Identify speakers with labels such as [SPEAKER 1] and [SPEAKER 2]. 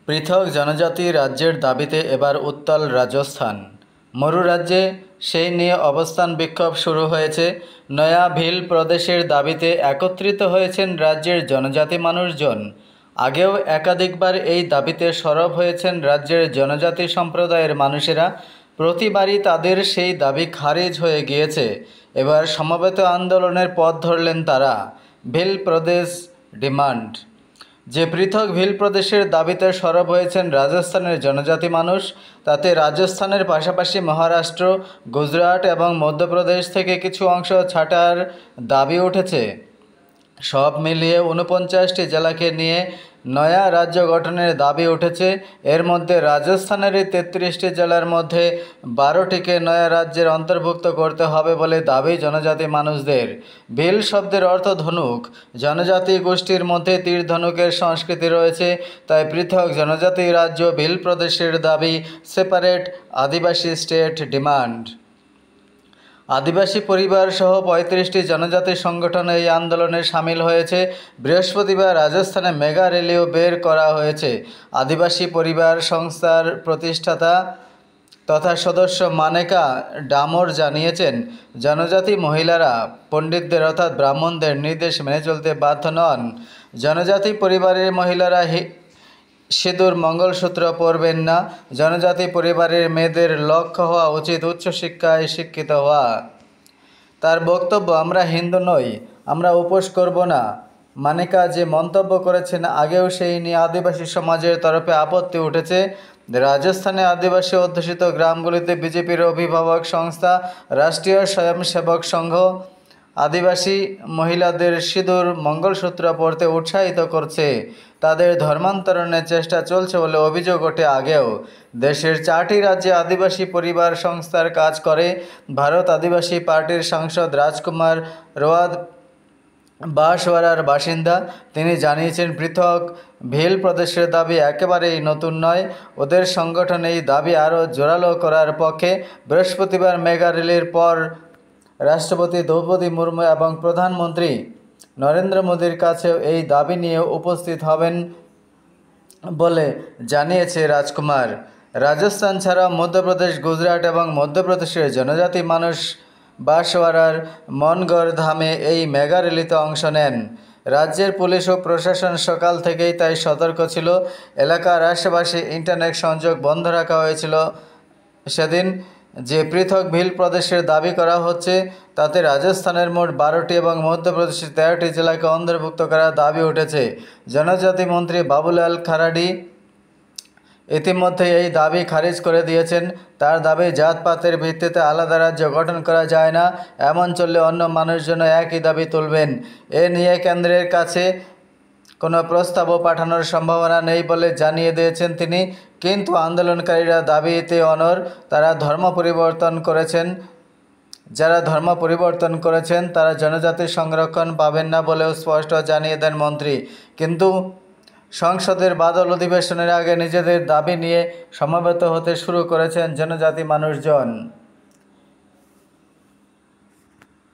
[SPEAKER 1] পৃথক জনজাতি রাজ্যের দাবিতে এবার উত্তাল রাজস্থান। মরু রাজ্যে সেই নিয়ে অবস্থান বিক্ষোভ শুরু হয়েছে। নয়া ভিল প্রদেশের দাবিতে একত্রিত হয়েছেন রাজ্যের জনজাতি মানুষজন। আগেও একাধিকবার এই দাবিতে সরব হয়েছেন রাজ্যের জনজাতি সম্প্রদায়ের মানুষেরা। প্রতিবারই তাদের সেই দাবি খারিজ হয়ে গিয়েছে। এবার সমবেত আন্দোলনের পথ ধরলেন তারা। ভিল প্রদেশ ডিমান্ড। যে পৃথক ভিল প্রদেশের দাবিতে সরব হয়েছেন রাজস্থানের জনজাতি মানুষ, তাতে রাজস্থানের পাশাপাশি মহারাষ্ট্র, গুজরাট এবং মধ্যপ্রদেশ থেকে কিছু অংশ ছাঁটার দাবি উঠেছে। সব মিলিয়ে ৪৯টি জেলাকে নিয়ে নয়া রাজ্য গঠনের দাবি উঠেছে। এর মধ্যে রাজস্থানের ৩৩টি জেলার মধ্যে ১২টিকে নয়া রাজ্যের অন্তর্ভুক্ত করতে হবে বলে দাবি জনজাতি মানুষদের। ভিল শব্দের অর্থ ধনুক। জনজাতি গোষ্ঠীর মধ্যে তীর ধনুকের সংস্কৃতি রয়েছে, তাই পৃথক জনজাতি রাজ্য ভিল প্রদেশের দাবি। সেপারেট আদিবাসী স্টেট ডিমান্ড। আদিবাসী পরিবার সহ ৩৫টি জনজাতি সংগঠন এই আন্দোলনে সামিল হয়েছে। বৃহস্পতিবার রাজস্থানে মেগা র্যালিও বের করা হয়েছে। আদিবাসী পরিবার সংস্থার প্রতিষ্ঠাতা তথা সদস্য মানেকা ডামোর জানিয়েছেন, জনজাতি মহিলারা পণ্ডিতদের অর্থাৎ ব্রাহ্মণদের নির্দেশ মেনে চলতে বাধ্য নন। জনজাতি পরিবারের মহিলারা সিঁদুর মঙ্গলসূত্র পরবেন না। জনজাতি পরিবারের মেয়েদের লক্ষ্য হওয়া উচিত উচ্চশিক্ষায় শিক্ষিত হওয়া। তার বক্তব্য, আমরা হিন্দু নই, আমরা উপোস করব না। মানেকা যে মন্তব্য করেছেন, আগেও সেই নিয়ে আদিবাসী সমাজের তরফে আপত্তি উঠেছে। রাজস্থানে আদিবাসী অধ্যুষিত গ্রামগুলিতে বিজেপির অভিভাবক সংস্থা রাষ্ট্রীয় স্বয়ংসেবক সংঘ আদিবাসী মহিলাদের সিঁদুর মঙ্গলসূত্র পরতে উৎসাহিত করছে। তাদের ধর্মান্তরণের চেষ্টা চলছে বলে অভিযোগ ওঠে আগেও। দেশের 4টি রাজ্যে আদিবাসী পরিবার সংস্থার কাজ করে। ভারত আদিবাসী পার্টির সাংসদ রাজকুমার রোয়াদ বাঁশওয়ারার বাসিন্দা। তিনি জানিয়েছেন, পৃথক ভিল প্রদেশের দাবি একেবারেই নতুন নয়। ওদের সংগঠন এই দাবি আরও জোরালো করার পক্ষে। বৃহস্পতিবার মেগা র্যালির পর রাষ্ট্রপতি দ্রৌপদী মুর্মু এবং প্রধানমন্ত্রী নরেন্দ্র মোদীর কাছেও এই দাবি নিয়ে উপস্থিত হবেন বলে জানিয়েছে রাজকুমার। রাজস্থান ছাড়াও মধ্যপ্রদেশ, গুজরাট এবং মধ্যপ্রদেশের জনজাতি মানুষ বাঁশওয়ারার মনগড় ধামে এই মেগা র্যালিতে অংশ নেন। রাজ্যের পুলিশ ও প্রশাসন সকাল থেকেই তাই সতর্ক ছিল। এলাকার আশেপাশে ইন্টারনেট সংযোগ বন্ধ রাখা হয়েছিল। সেদিন যে পৃথক ভিল প্রদেশের দাবি করা হচ্ছে, তাতে রাজস্থানের মোট 12টি এবং মধ্যপ্রদেশের 13টি জেলাকে অন্তর্ভুক্ত করার দাবি উঠেছে। জনজাতি মন্ত্রী বাবুলাল খারাডি ইতিমধ্যে এই দাবি খারিজ করে দিয়েছেন। তার দাবি, জাতপাতের ভিত্তিতে আলাদা রাজ্য গঠন করা যায় না। এমন চললে অন্য মানুষজন একই দাবি তুলবেন। এ নিয়ে কেন্দ্রের কাছে কোনো প্রস্তাবও পাঠানোর সম্ভাবনা নেই বলে জানিয়ে দিয়েছেন তিনি। কিন্তু আন্দোলনকারীরা দাবিতে অনড়। যারা ধর্ম পরিবর্তন করেছেন তারা জনজাতির সংরক্ষণ পাবেন না বলেও স্পষ্ট জানিয়ে দেন মন্ত্রী। কিন্তু সংসদের বাদল অধিবেশনের আগে নিজেদের দাবি নিয়ে সমবেত হতে শুরু করেছেন জনজাতি মানুষজন।